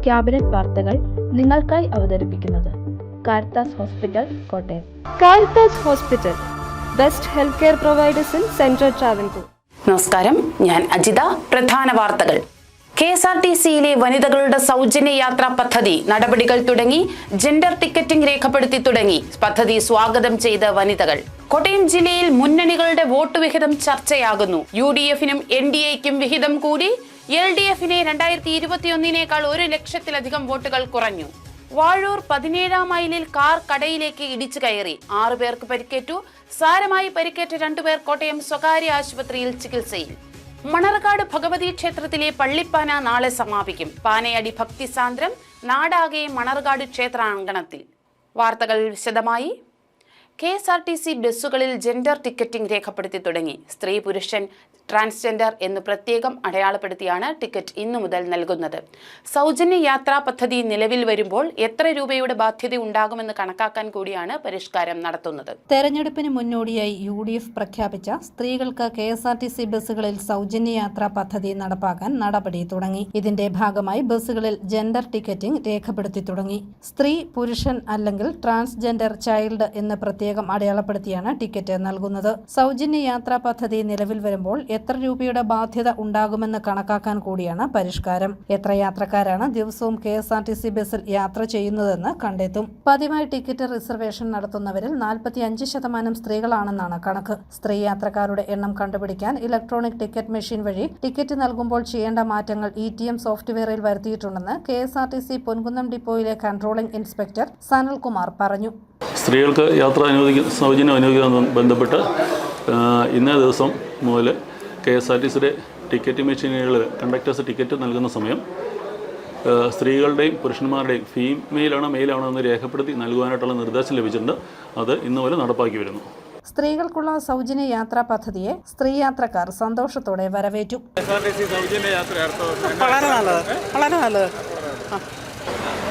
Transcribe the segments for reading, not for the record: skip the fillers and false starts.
Cabinet വാർത്തകൾ നിങ്ങൾക്കായി അവതരിപ്പിക്കുന്നത് Caritas hospital, Kottayam. Caritas hospital, best health care providers in central Travancore. നമസ്കാരം, ഞാൻ അജിത. പ്രധാന വാർത്തകൾ. KSRTCയിലെ വനിതകളുടെ സൗജന്യ യാത്രാ പദ്ധതി നടപടികൾ തുടങ്ങി. ജെൻഡർ ടിക്കറ്റിംഗ് രേഖപ്പെടുത്തി തുടങ്ങി. പദ്ധതി സ്വാഗതം ചെയ്ത വനിതകൾ. കോട്ടയം ജില്ലയിൽ മുന്നണികളുടെ വോട്ട് വിഹിതം ചർച്ചയാകുന്നു. UDFനും NDAയ്ക്കും വിഹിതം കൂടി. LDFനെ 2021 1 ലക്ഷത്തിലധികം വോട്ടുകൾ കുറഞ്ഞു. വാഴൂർ 17-ാം മൈലിൽ കാർ കടയിലേക്ക് ഇടിച്ചു കയറി. 6 പേർക്ക് പരിക്കേറ്റു. സാരമായി പരിക്കേറ്റ 2 പേർ കോട്ടയം സ്വകാര്യ ആശുപത്രിയിൽ ചികിത്സയിൽ. മണർകാട് ഭഗവതി ക്ഷേത്രത്തിലെ പള്ളിപ്പാന നാളെ സമാപിക്കും. പാനയടി ഭക്തിസാന്ദ്രം നാടാകെ മണർകാട് ക്ഷേത്രാങ്കണത്തിൽ. വാർത്തകൾ വിശദമായി. KSRTC ബസ്സുകളിൽ ജെൻഡർ ടിക്കറ്റിംഗ് രേഖപ്പെടുത്തി തുടങ്ങി. സ്ത്രീ, പുരുഷൻ, ട്രാൻസ്ജെൻഡർ എന്ന് പ്രത്യേകം അടയാളപ്പെടുത്തിയാണ് ടിക്കറ്റ് ഇന്നു മുതൽ നൽകുന്നത്. സൗജന്യ യാത്രാ പദ്ധതി നിലവിൽ വരുമ്പോൾ എത്ര രൂപയുടെ ബാധ്യത ഉണ്ടാകുമെന്ന് കണക്കാക്കാൻ കൂടിയാണ് പരിഷ്കാരം നടത്തുന്നത്. തെരഞ്ഞെടുപ്പിന് മുന്നോടിയായി UDF പ്രഖ്യാപിച്ച സ്ത്രീകൾക്ക് KSRTC ബസ്സുകളിൽ സൗജന്യ യാത്രാ പദ്ധതി നടപ്പാക്കാൻ നടപടി തുടങ്ങി. ഇതിന്റെ ഭാഗമായി ബസ്സുകളിൽ ജെൻഡർ ടിക്കറ്റിംഗ് രേഖപ്പെടുത്തി തുടങ്ങി. സ്ത്രീ, പുരുഷൻ അല്ലെങ്കിൽ ട്രാൻസ്ജെൻഡർ, ചൈൽഡ് എന്ന് പ്രത്യേകം അടയാളപ്പെടുത്തിയാണ് ടിക്കറ്റ് നൽകുന്നത്. സൗജന്യ യാത്രാ പദ്ധതി നിലവിൽ വരുമ്പോൾ എത്ര രൂപയുടെ ബാധ്യത ഉണ്ടാകുമെന്ന് കണക്കാക്കാൻ കൂടിയാണ് പരിഷ്കാരം. എത്ര യാത്രക്കാരാണ് ദിവസവും KSRTC ബസ്സിൽ യാത്ര ചെയ്യുന്നതെന്ന് കണ്ടെത്തും. പതിവായി ടിക്കറ്റ് റിസർവേഷൻ നടത്തുന്നവരിൽ 45% സ്ത്രീകളാണെന്നാണ് കണക്ക്. സ്ത്രീ യാത്രക്കാരുടെ എണ്ണം കണ്ടുപിടിക്കാൻ ഇലക്ട്രോണിക് ടിക്കറ്റ് മെഷീൻ വഴി ടിക്കറ്റ് നൽകുമ്പോൾ ചെയ്യേണ്ട മാറ്റങ്ങൾ ETM സോഫ്റ്റ്വെയറിൽ വരുത്തിയിട്ടുണ്ടെന്ന് KSRTC പൊൻകുന്നം ഡിപ്പോയിലെ കൺട്രോളിംഗ് ഇൻസ്പെക്ടർ സനൽകുമാർ പറഞ്ഞു. സ്ത്രീകൾക്ക് യാത്ര സൗജന്യം അനുവദിക്കുന്നതുമായി ബന്ധപ്പെട്ട് ഇന്നേ ദിവസം മുതൽ KSRTCയുടെ ടിക്കറ്റ് മെഷീനുകളിൽ കണ്ടക്ടേഴ്സ് ടിക്കറ്റ് നൽകുന്ന സമയം സ്ത്രീകളുടെയും പുരുഷന്മാരുടെയും ഫീമെയിലാണോ മെയിലാണോ എന്ന് രേഖപ്പെടുത്തി നൽകുവാനായിട്ടുള്ള നിർദ്ദേശം ലഭിച്ചിട്ടുണ്ട്. അത് ഇന്ന് മുതൽ നടപ്പാക്കി വരുന്നു. സ്ത്രീകൾക്കുള്ള സൗജന്യ യാത്രാ പദ്ധതിയെ സ്ത്രീ യാത്രക്കാർ സന്തോഷത്തോടെ വരവേറ്റു. വളരെ നല്ലത്.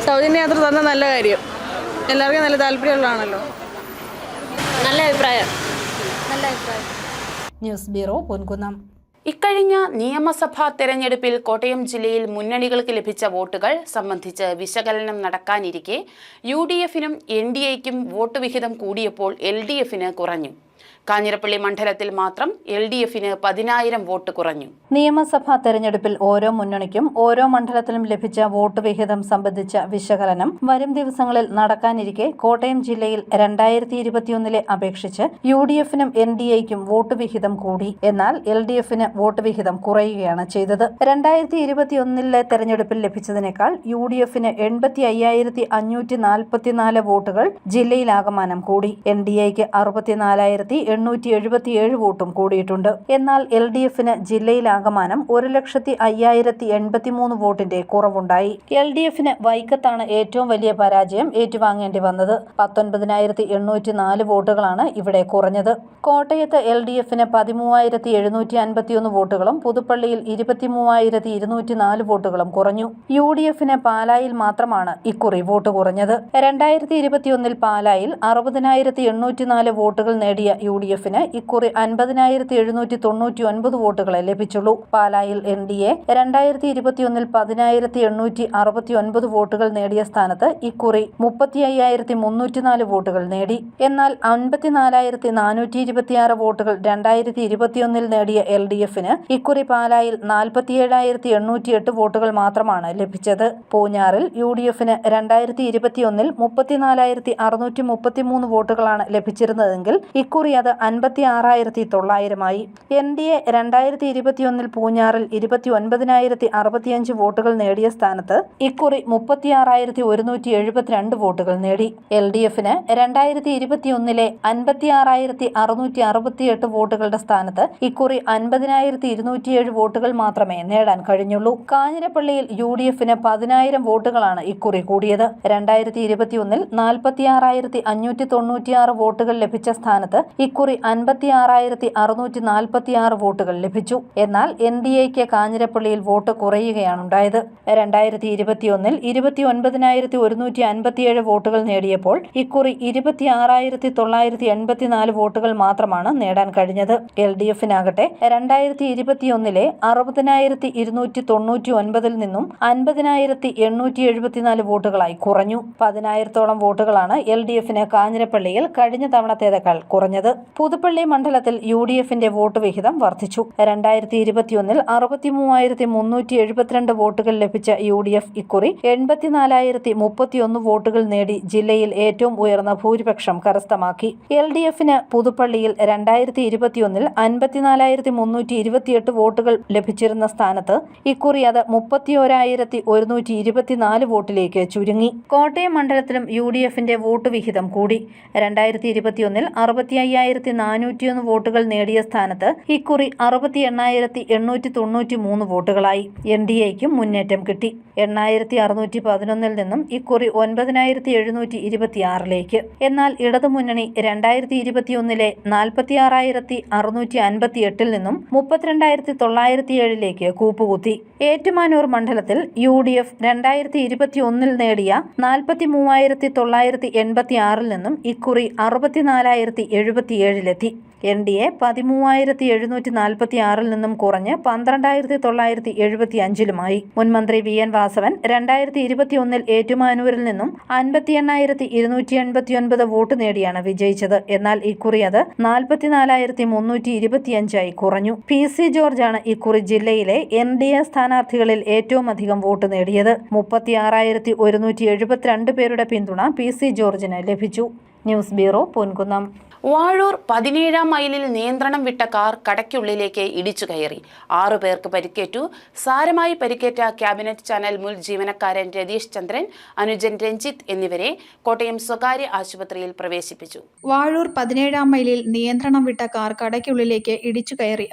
സൗജന്യ യാത്ര തന്നെ നല്ല കാര്യം. എല്ലാവർക്കും നല്ല താല്പര്യമുള്ളതാണല്ലോ. നല്ല അഭിപ്രായം. News bureau, Ponkunnam. ഇക്കഴിഞ്ഞ നിയമസഭാ തെരഞ്ഞെടുപ്പിൽ കോട്ടയം ജില്ലയിൽ മുന്നണികൾക്ക് ലഭിച്ച വോട്ടുകൾ സംബന്ധിച്ച് വിശകലനം നടക്കാനിരിക്കെ UDFനും NDAയ്ക്കും വോട്ട് വിഹിതം കൂടിയപ്പോൾ LDFന് കുറഞ്ഞു. കാഞ്ഞിരപ്പള്ളി മണ്ഡലത്തിൽ മാത്രം LDFന് 10,000 വോട്ട് കുറഞ്ഞു. നിയമസഭാ തെരഞ്ഞെടുപ്പിൽ ഓരോ മുന്നണിക്കും ഓരോ മണ്ഡലത്തിലും ലഭിച്ച വോട്ട് വിഹിതം സംബന്ധിച്ച വിശകലനം വരും ദിവസങ്ങളിൽ നടക്കാനിരിക്കെ കോട്ടയം ജില്ലയിൽ 2021 അപേക്ഷിച്ച് UDFനും NDAയ്ക്കും വോട്ട് വിഹിതം കൂടി. എന്നാൽ LDFന് വോട്ട് വിഹിതം കുറയുകയാണ് ചെയ്തത്. 2021 തെരഞ്ഞെടുപ്പിൽ ലഭിച്ചതിനേക്കാൾ UDFന് 85,544 വോട്ടുകൾ ജില്ലയിലാകമാനം കൂടി. NDAയ്ക്ക് 64,877 വോട്ടും കൂടിയിട്ടുണ്ട്. എന്നാൽ LDFന് ജില്ലയിലാകമാനം 1,05,083 വോട്ടിന്റെ കുറവുണ്ടായി. LDFന് വൈക്കത്താണ് ഏറ്റവും വലിയ പരാജയം ഏറ്റുവാങ്ങേണ്ടി വന്നത്. 19,804 വോട്ടുകളാണ് ഇവിടെ കുറഞ്ഞത്. കോട്ടയത്ത് LDFന് 13,751 വോട്ടുകളും പുതുപ്പള്ളിയിൽ 23,204 വോട്ടുകളും കുറഞ്ഞു. UDFന് പാലായിൽ മാത്രമാണ് ഇക്കുറി വോട്ട് കുറഞ്ഞത്. 2021 പാലായിൽ 60,804 വോട്ടുകൾ നേടിയ UDFന് ഇക്കുറി 50,799 വോട്ടുകളെ ലഭിച്ചുള്ളൂ. പാലായിൽ NDA 2021 10,869 വോട്ടുകൾ നേടിയ സ്ഥാനത്ത് ഇക്കുറി 35,304 വോട്ടുകൾ നേടി. എന്നാൽ 54,426 വോട്ടുകൾ 2021 നേടിയ LDFന് ഇക്കുറി പാലായിൽ 47,808 വോട്ടുകൾ മാത്രമാണ് ലഭിച്ചത്. പൂഞ്ഞാറിൽ UDFന് 2021 34,633 വോട്ടുകളാണ് ലഭിച്ചിരുന്നതെങ്കിൽ ഇക്കുറി അത് 56,900 NDA 2021 പൂഞ്ഞാറിൽ 29,065 വോട്ടുകൾ നേടിയ സ്ഥാനത്ത് ഇക്കുറി 36,172 വോട്ടുകൾ നേടി. LDFന് 2021 56,668 വോട്ടുകളുടെ സ്ഥാനത്ത് ഇക്കുറി 50,207 വോട്ടുകൾ മാത്രമേ നേടാൻ കഴിഞ്ഞുള്ളൂ. കാഞ്ഞിരപ്പള്ളിയിൽ UDFന് 10,000 വോട്ടുകളാണ് ഇക്കുറി കൂടിയത്. 2021 46,596 വോട്ടുകൾ ലഭിച്ച സ്ഥാനത്ത് ഇക്കുറി ഇക്കുറി 56,646 വോട്ടുകൾ ലഭിച്ചു. എന്നാൽ NDAയ്ക്ക് കാഞ്ഞിരപ്പള്ളിയിൽ വോട്ട് കുറയുകയാണുണ്ടായത്. 2021 29,157 വോട്ടുകൾ നേടിയപ്പോൾ ഇക്കുറി 26,984 വോട്ടുകൾ മാത്രമാണ് നേടാൻ കഴിഞ്ഞത്. LDFനാകട്ടെ 2021 60,299 നിന്നും 50,874 വോട്ടുകളായി കുറഞ്ഞു. 10,000-ഓളം വോട്ടുകളാണ് LDFന് കാഞ്ഞിരപ്പള്ളിയിൽ കഴിഞ്ഞ തവണത്തേക്കാൾ കുറഞ്ഞത്. പുതുപ്പള്ളി മണ്ഡലത്തിൽ UDFന്റെ വോട്ട് വിഹിതം വർദ്ധിച്ചു. 2021 63,372 വോട്ടുകൾ ലഭിച്ച UDF ഇക്കുറി 84,031 വോട്ടുകൾ നേടി ജില്ലയിൽ ഏറ്റവും ഉയർന്ന ഭൂരിപക്ഷം കരസ്ഥമാക്കി. LDFന് പുതുപ്പള്ളിയിൽ 2021 54,328 വോട്ടുകൾ ലഭിച്ചിരുന്ന സ്ഥാനത്ത് ഇക്കുറി അത് 31,124 വോട്ടിലേക്ക് ചുരുങ്ങി. കോട്ടയം മണ്ഡലത്തിലും UDFന്റെ വോട്ട് വിഹിതം കൂടി. 2021 65,401 വോട്ടുകൾ നേടിയ സ്ഥാനത്ത് ഇക്കുറി 68,893 വോട്ടുകളായി. NDAയ്ക്കും മുന്നേറ്റം കിട്ടി. 8,611 നിന്നും ഇക്കുറി 9,726 എന്നാൽ ഇടതുമുന്നണി 2021 46,658 നിന്നും 32,907 കൂപ്പുകുത്തി. ഏറ്റുമാനൂർ മണ്ഡലത്തിൽ UDF 2021 നേടിയ 43,986 നിന്നും ഇക്കുറി 64,077 NDA 13,746 നിന്നും കുറഞ്ഞ് 12,975 മുൻമന്ത്രി VN വാസവൻ 2021 ഏറ്റുമാനൂരിൽ നിന്നും 58,289 വോട്ട് നേടിയാണ് വിജയിച്ചത്. എന്നാൽ ഇക്കുറി അത് 44,325 കുറഞ്ഞു. PC ജോർജാണ് ഇക്കുറി ജില്ലയിലെ NDA സ്ഥാനാർത്ഥികളിൽ ഏറ്റവും അധികം വോട്ട് നേടിയത്. 36,172 പേരുടെ പിന്തുണ PC ജോർജിന് ലഭിച്ചു. News bureau, Ponkunnam. വാഴൂർ 17-ാം മൈലിൽ നിയന്ത്രണം വിട്ട കാർ കടയ്ക്കുള്ളിലേക്ക് ഇടിച്ചു കയറി. 6 പേർക്ക് പരിക്കേറ്റു. സാരമായി പരിക്കേറ്റ ക്യാബിനറ്റ് ചാനൽ മുൻ ജീവനക്കാരൻ രതീഷ് ചന്ദ്രൻ, അനുജൻ രഞ്ജിത്ത് എന്നിവരെ കോട്ടയം സ്വകാര്യ ആശുപത്രിയിൽ പ്രവേശിപ്പിച്ചു. വാഴൂർ 17-ാം മൈലിൽ നിയന്ത്രണം വിട്ട കാർ കടയ്ക്കുള്ളിലേക്ക് ഇടിച്ചു കയറി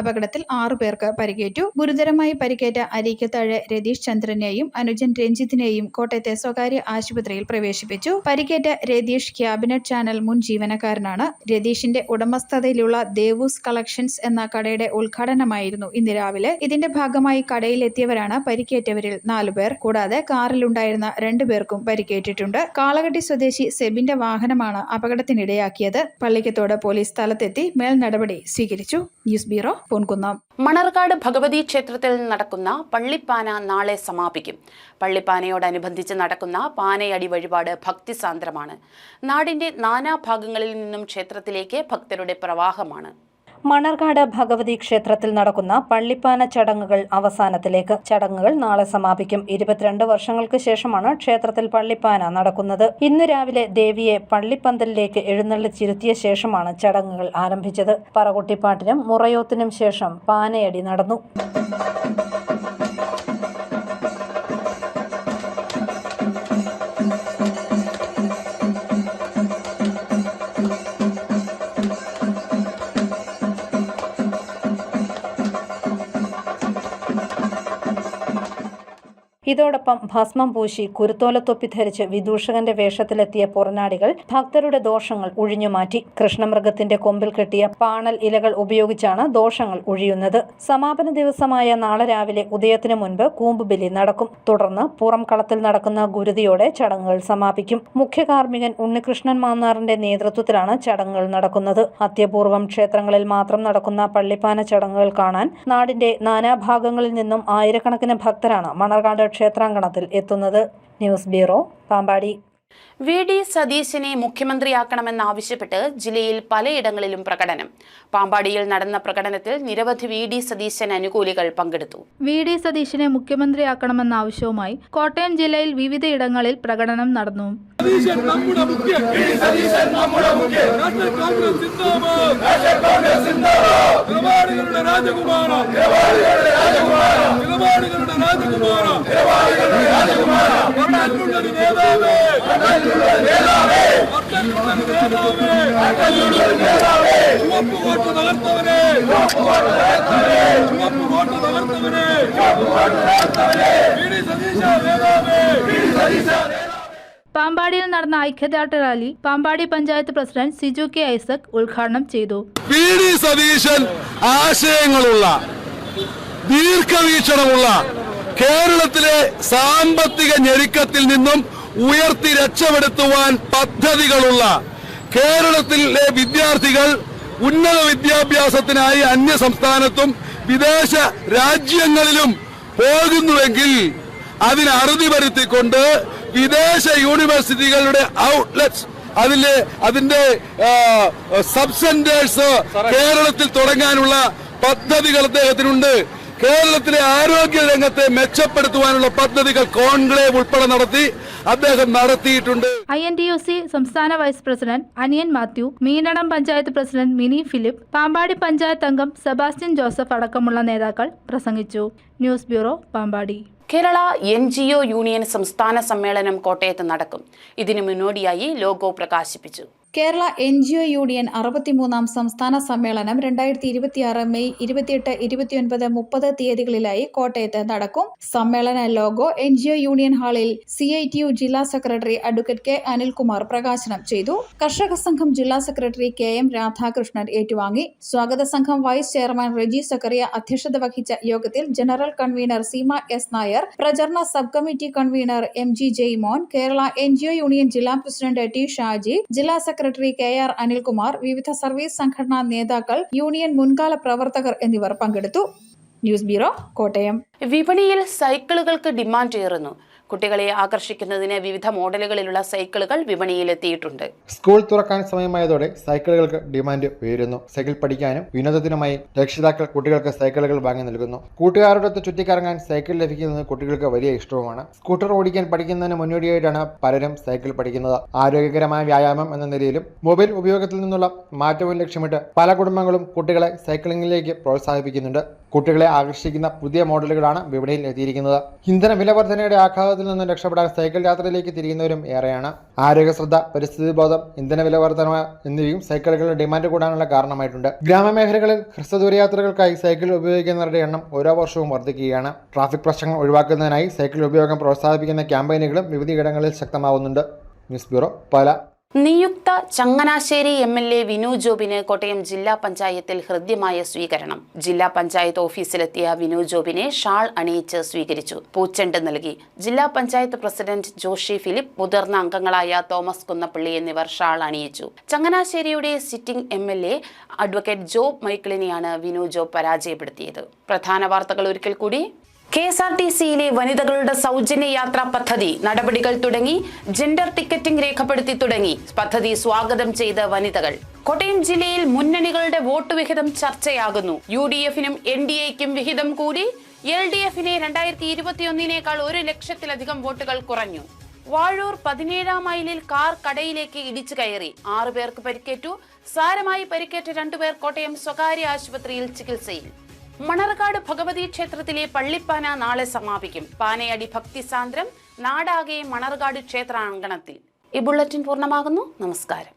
അപകടത്തിൽ 6 പേർക്ക് പരിക്കേറ്റു. ഗുരുതരമായി പരിക്കേറ്റ അരീക്കത്താഴ് രതീഷ് ചന്ദ്രനെയും അനുജൻ രഞ്ജിത്തിനെയും കോട്ടയത്തെ സ്വകാര്യ ആശുപത്രിയിൽ പ്രവേശിപ്പിച്ചു. പരിക്കേറ്റ രതീഷ് ക്യാബിനറ്റ് ചാനൽ മുൻ ജീവനക്കാരൻ. രതീഷിന്റെ ഉടമസ്ഥതയിലുള്ള ദേവൂസ് കളക്ഷൻസ് എന്ന കടയുടെ ഉദ്ഘാടനമായിരുന്നു ഇന്ന് രാവിലെ. ഇതിന്റെ ഭാഗമായി കടയിലെത്തിയവരാണ് പരിക്കേറ്റവരിൽ 4 പേർ. കൂടാതെ കാറിലുണ്ടായിരുന്ന 2 പേർക്കും പരിക്കേറ്റിട്ടുണ്ട്. കാളകെട്ടി സ്വദേശി സെബിന്റെ വാഹനമാണ് അപകടത്തിനിടയാക്കിയത്. പള്ളിക്കത്തോട് പോലീസ് സ്ഥലത്തെത്തി മേൽ നടപടി സ്വീകരിച്ചു. News bureau, Ponkunnam. മണർകാട് ഭഗവതി ക്ഷേത്രത്തിൽ നടക്കുന്ന പള്ളിപ്പാന നാളെ സമാപിക്കും. പള്ളിപ്പാനയോടനുബന്ധിച്ച് നടക്കുന്ന പാനയടി വഴിപാട് ഭക്തിസാന്ദ്രമാണ്. നാടിന്റെ നാനാഭാഗങ്ങളിൽ നിന്നും ക്ഷേത്രത്തിലേക്ക് ഭക്തരുടെ പ്രവാഹമാണ്. മണർകാട് ഭഗവതി ക്ഷേത്രത്തിൽ നടക്കുന്ന പള്ളിപ്പാന ചടങ്ങുകൾ അവസാനത്തിലേക്ക്. ചടങ്ങുകൾ നാളെ സമാപിക്കും. 22 വർഷങ്ങൾക്ക് ശേഷമാണ് ക്ഷേത്രത്തിൽ പള്ളിപ്പാന നടക്കുന്നത്. ഇന്ന് രാവിലെ ദേവിയെ പള്ളിപ്പന്തലിലേക്ക് എഴുന്നള്ളിച്ചിരുത്തിയ ശേഷമാണ് ചടങ്ങുകൾ ആരംഭിച്ചത്. പറകൊട്ടിപ്പാട്ടിനും മുറയോത്തിനും ശേഷം പാനയടി നടന്നു. ഇതോടൊപ്പം ഭസ്മം പൂശി കുരുത്തോലത്തൊപ്പി ധരിച്ച് വിദൂഷകന്റെ വേഷത്തിലെത്തിയ പുറനാടികൾ ഭക്തരുടെ ദോഷങ്ങൾ ഒഴിഞ്ഞുമാറ്റി. കൃഷ്ണമൃഗത്തിന്റെ കൊമ്പിൽ കെട്ടിയ പാണൽ ഇലകൾ ഉപയോഗിച്ചാണ് ദോഷങ്ങൾ ഒഴിയുന്നത്. സമാപന ദിവസമായ നാളെ രാവിലെ ഉദയത്തിന് മുൻപ് കൂമ്പുബലി നടക്കും. തുടർന്ന് പുറം കളത്തിൽ നടക്കുന്ന ഗുരുതിയോടെ ചടങ്ങുകൾ സമാപിക്കും. മുഖ്യ കാർമ്മികൻ ഉണ്ണികൃഷ്ണൻ മാന്നാറിന്റെ നേതൃത്വത്തിലാണ് ചടങ്ങുകൾ നടക്കുന്നത്. അത്യപൂർവം ക്ഷേത്രങ്ങളിൽ മാത്രം നടക്കുന്ന പള്ളിപ്പാന ചടങ്ങുകൾ കാണാൻ നാടിന്റെ നാനാഭാഗങ്ങളിൽ നിന്നും ആയിരക്കണക്കിന് ഭക്തരാണ് മണർകാട് ക്ഷേത്രാങ്കണത്തിൽ എത്തുന്നത്. News bureau, Pampady. VD സതീശനെ മുഖ്യമന്ത്രിയാക്കണമെന്നാവശ്യപ്പെട്ട് ജില്ലയിൽ പലയിടങ്ങളിലും പ്രകടനം. പാമ്പാടിയിൽ നടന്ന പ്രകടനത്തിൽ നിരവധി VD സതീശൻ അനുകൂലികൾ പങ്കെടുത്തു. VD സതീശനെ മുഖ്യമന്ത്രിയാക്കണമെന്ന ആവശ്യവുമായി കോട്ടയം ജില്ലയിൽ വിവിധയിടങ്ങളിൽ പ്രകടനം നടന്നു. പാമ്പാടിയിൽ നടന്ന ഐക്യദാർഢ്യ rally Pampady panchayat president Siju K Isaac ഉദ്ഘാടനം ചെയ്തു. PD സതീശൻ ആശയങ്ങളുള്ള ദീർഘവീക്ഷണമുള്ള കേരളത്തിലെ സാമ്പത്തിക ഞെരുക്കത്തിൽ നിന്നും ഉയർത്തി രക്ഷപ്പെടുത്തുവാൻ പദ്ധതികളുള്ള കേരളത്തിലെ വിദ്യാർത്ഥികൾ ഉന്നത വിദ്യാഭ്യാസത്തിനായി അന്യ സംസ്ഥാനത്തും വിദേശ രാജ്യങ്ങളിലും പോകുന്നുവെങ്കിൽ അതിന് അറുതി വരുത്തിക്കൊണ്ട് വിദേശ യൂണിവേഴ്സിറ്റികളുടെ ഔട്ട്ലെറ്റ്സ് അതിന്റെ സബ് സെന്റേഴ്സ് കേരളത്തിൽ തുടങ്ങാനുള്ള പദ്ധതികൾ അദ്ദേഹത്തിനുണ്ട്. കേരളത്തിലെ ആരോഗ്യ രംഗത്തെ മെച്ചപ്പെടുത്തുവാനുള്ള പദ്ധതികൾ കോൺക്ലേവ് ഉൾപ്പെടെ അദ്ദേഹം നടത്തിയിട്ടുണ്ട്. INTUC സംസ്ഥാന vice president Aniyan Mathew, Meenadam panchayat president Mini Philip, Pampady panchayat അംഗം സെബാസ്റ്റ്യൻ ജോസഫ് അടക്കമുള്ള നേതാക്കൾ പ്രസംഗിച്ചു. News bureau, Pampady. Kerala NGO union സംസ്ഥാന സമ്മേളനം കോട്ടയത്ത് നടക്കും. ഇതിനു മുന്നോടിയായി ലോഗോ പ്രകാശിപ്പിച്ചു. കേരള NGO യൂണിയൻ 63-ാം സംസ്ഥാന സമ്മേളനം 2026 മെയ് 28, 29, 30 തീയതികളിലായി കോട്ടയത്ത് നടക്കും. സമ്മേളന ലോഗോ NGO യൂണിയൻ ഹാളിൽ CITU ജില്ലാ സെക്രട്ടറി അഡ്വക്കേറ്റ് K. അനിൽകുമാർ പ്രകാശനം ചെയ്തു. കർഷക സംഘം ജില്ലാ സെക്രട്ടറി KM രാധാകൃഷ്ണൻ ഏറ്റുവാങ്ങി. സ്വാഗത സംഘം വൈസ് ചെയർമാൻ റെജി സക്കറിയ അധ്യക്ഷത വഹിച്ച യോഗത്തിൽ general convener Seema S. Nair, പ്രചരണ sub committee convener MG Jaimon, Kerala NGO union ജില്ലാ പ്രസിഡന്റ് T. ഷാജി, ജില്ലാ സെക്രട്ടറി KR അനിൽകുമാർ, വിവിധ സർവീസ് സംഘടനാ നേതാക്കൾ, യൂണിയൻ മുൻകാല പ്രവർത്തകർ എന്നിവർ പങ്കെടുത്തു. News bureau, Kottayam. വിപണിയിൽ സൈക്കിളുകൾക്ക് ഡിമാൻഡ് ഏറുന്നു. കുട്ടികളെ ആകർഷിക്കുന്നതിന് വിവിധ മോഡലുകളിലുള്ള സൈക്കിളുകൾ വിപണിയിലെത്തിയിട്ടുണ്ട്. സ്കൂൾ തുറക്കാൻ സമയമായതോടെ സൈക്കിളുകൾക്ക് ഡിമാൻഡ് ഉയരുന്നു. സൈക്കിൾ പഠിക്കാനും വിനോദത്തിനുമായി രക്ഷിതാക്കൾ കുട്ടികൾക്ക് സൈക്കിളുകൾ വാങ്ങി നൽകുന്നു. കൂട്ടുകാരോടൊത്ത് ചുറ്റിക്കറങ്ങാൻ സൈക്കിൾ ലഭിക്കുന്നത് കുട്ടികൾക്ക് വലിയ ഇഷ്ടവുമാണ്. സ്കൂട്ടർ ഓടിക്കാൻ പഠിക്കുന്നതിന് മുന്നോടിയായിട്ടാണ് പലരും സൈക്കിൾ പഠിക്കുന്നത്. ആരോഗ്യകരമായ വ്യായാമം എന്ന നിലയിലും മൊബൈൽ ഉപയോഗത്തിൽ നിന്നുള്ള മാറ്റവും ലക്ഷ്യമിട്ട് പല കുടുംബങ്ങളും കുട്ടികളെ സൈക്ലിംഗിലേക്ക് പ്രോത്സാഹിപ്പിക്കുന്നുണ്ട്. കുട്ടികളെ ആകർഷിക്കുന്ന പുതിയ മോഡലുകളാണ് വിപണിയിൽ എത്തിയിരിക്കുന്നത്. ഇന്ധന വില വർധനയുടെ ആഘാതത്തിൽ നിന്നും രക്ഷപ്പെടാൻ സൈക്കിൾ യാത്രയിലേക്ക് തിരിയുന്നവരും ഏറെയാണ്. ആരോഗ്യശ്രദ്ധ, പരിസ്ഥിതി ബോധം, ഇന്ധന വില വർധന എന്നിവയും സൈക്കിളുകളുടെ ഡിമാൻഡ് കൂടാനുള്ള കാരണമായിട്ടുണ്ട്. ഗ്രാമമേഖലകളിൽ ഹ്രസ്വദൂരയാത്രകൾക്കായി സൈക്കിൾ ഉപയോഗിക്കുന്നവരുടെ എണ്ണം ഓരോ വർഷവും വർദ്ധിക്കുകയാണ്. ട്രാഫിക് പ്രശ്നങ്ങൾ ഒഴിവാക്കുന്നതിനായി സൈക്കിൾ ഉപയോഗം പ്രോത്സാഹിപ്പിക്കുന്ന ക്യാമ്പയിനുകളും വിവിധയിടങ്ങളിൽ ശക്തമാവുന്നുണ്ട്. ന്യൂസ് ബ്യൂറോ, പാല. നിയുക്ത ചങ്ങനാശ്ശേരി MLA വിനു ജോബിന് കോട്ടയം ജില്ലാ പഞ്ചായത്തിൽ ഹൃദ്യമായ സ്വീകരണം. ജില്ലാ പഞ്ചായത്ത് ഓഫീസിലെത്തിയ വിനു ജോബിനെ ഷാൾ അണിയിച്ച് സ്വീകരിച്ചു. പൂച്ചെണ്ട് നൽകി. ജില്ലാ പഞ്ചായത്ത് പ്രസിഡന്റ് ജോഷി ഫിലിപ്പ്, മുതിർന്ന അംഗങ്ങളായ തോമസ് കുന്നപ്പള്ളി എന്നിവർ ഷാൾ അണിയിച്ചു. ചങ്ങനാശ്ശേരിയുടെ സിറ്റിംഗ് MLA അഡ്വക്കേറ്റ് ജോബ് മൈക്കിളിനെയാണ് വിനു ജോബ് പരാജയപ്പെടുത്തിയത്. പ്രധാന വാർത്തകൾ ഒരിക്കൽ കൂടി. KSRTCയിലെ വനിതകളുടെ സൗജന്യ യാത്രാ പദ്ധതി നടപടികൾ തുടങ്ങി. ജെൻഡർ ടിക്കറ്റിംഗ് രേഖപ്പെടുത്തി തുടങ്ങി. പദ്ധതി സ്വാഗതം ചെയ്ത വനിതകൾ. കോട്ടയം ജില്ലയിൽ മുന്നണികളുടെ വോട്ട് വിഹിതം ചർച്ചയാകുന്നു. UDFനും NDAയ്ക്കും വിഹിതം കൂടി. LDFിനെ 2021 1 ലക്ഷത്തിലധികം വോട്ടുകൾ കുറഞ്ഞു. വാഴൂർ 17-ാം മൈലിൽ കാർ കടയിലേക്ക് ഇടിച്ചു കയറി. 6 പേർക്ക് പരിക്കേറ്റു. സാരമായി പരിക്കേറ്റ 2 പേർ കോട്ടയം സ്വകാര്യ ആശുപത്രിയിൽ ചികിത്സയിൽ. മണർകാട് ഭഗവതി ക്ഷേത്രത്തിലെ പള്ളിപ്പാന നാളെ സമാപിക്കും. പാനയടി ഭക്തിസാന്ദ്രം നാടാകെ മണർകാട് ക്ഷേത്രാങ്കണത്തിൽ. ഈ ബുള്ളറ്റിൻ പൂർണ്ണമാകുന്നു. നമസ്കാരം.